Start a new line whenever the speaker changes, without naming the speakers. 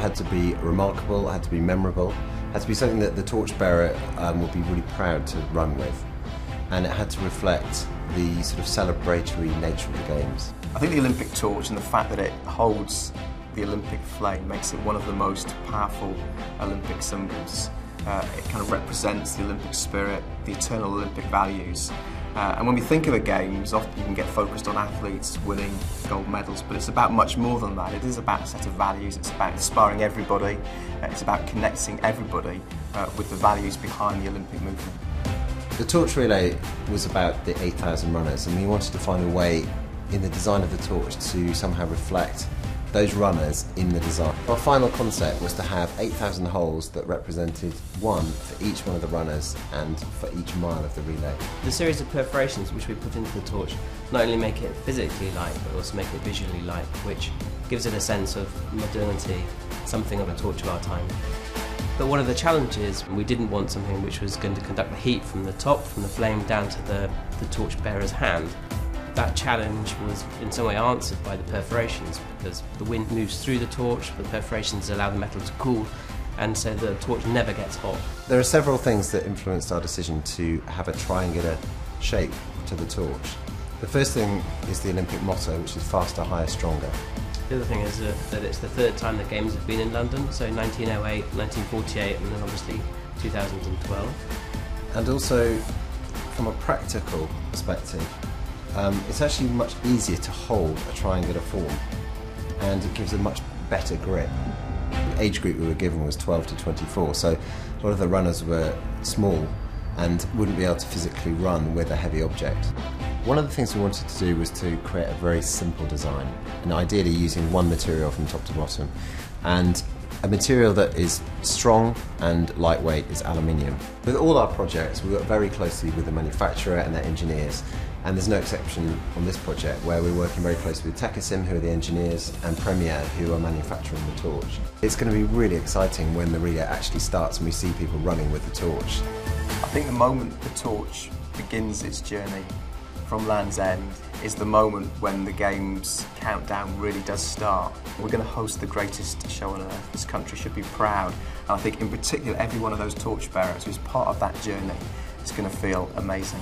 had to be remarkable, it had to be memorable, it had to be something that the torchbearer would be really proud to run with, and it had to reflect the sort of celebratory nature of the Games.
I think the Olympic torch and the fact that it holds the Olympic flame makes it one of the most powerful Olympic symbols. It kind of represents the Olympic spirit, the eternal Olympic values. And when we think of the Games, often you can get focused on athletes winning gold medals, but it's about much more than that. It is about a set of values, it's about inspiring everybody, it's about connecting everybody with the values behind the Olympic movement.
The torch relay was about the 8,000 runners, and we wanted to find a way in the design of the torch to somehow reflect those runners in the design. Our final concept was to have 8,000 holes that represented one for each one of the runners and for each mile of the relay.
The series of perforations which we put into the torch not only make it physically light but also make it visually light, which gives it a sense of modernity, something of a torch of our time. But one of the challenges, we didn't want something which was going to conduct the heat from the top, from the flame down to the torch bearer's hand. That challenge was in some way answered by the perforations, because the wind moves through the torch, the perforations allow the metal to cool, and so the torch never gets hot.
There are several things that influenced our decision to have a triangular shape to the torch. The first thing is the Olympic motto, which is faster, higher, stronger.
The other thing is that it's the third time the Games have been in London, so 1908, 1948 and then obviously 2012.
And also, from a practical perspective, it's actually much easier to hold a triangular form, and it gives a much better grip. The age group we were given was 12 to 24, so a lot of the runners were small and wouldn't be able to physically run with a heavy object. One of the things we wanted to do was to create a very simple design, and ideally using one material from top to bottom. And a material that is strong and lightweight is aluminium. With all our projects, we work very closely with the manufacturer and their engineers, and there's no exception on this project, where we're working very closely with Tecasim, who are the engineers, and Premier, who are manufacturing the torch. It's going to be really exciting when the relay actually starts and we see people running with the torch.
I think the moment the torch begins its journey from Land's End is the moment when the Games countdown really does start. We're going to host the greatest show on earth. This country should be proud, and I think in particular every one of those torchbearers who's part of that journey is going to feel amazing.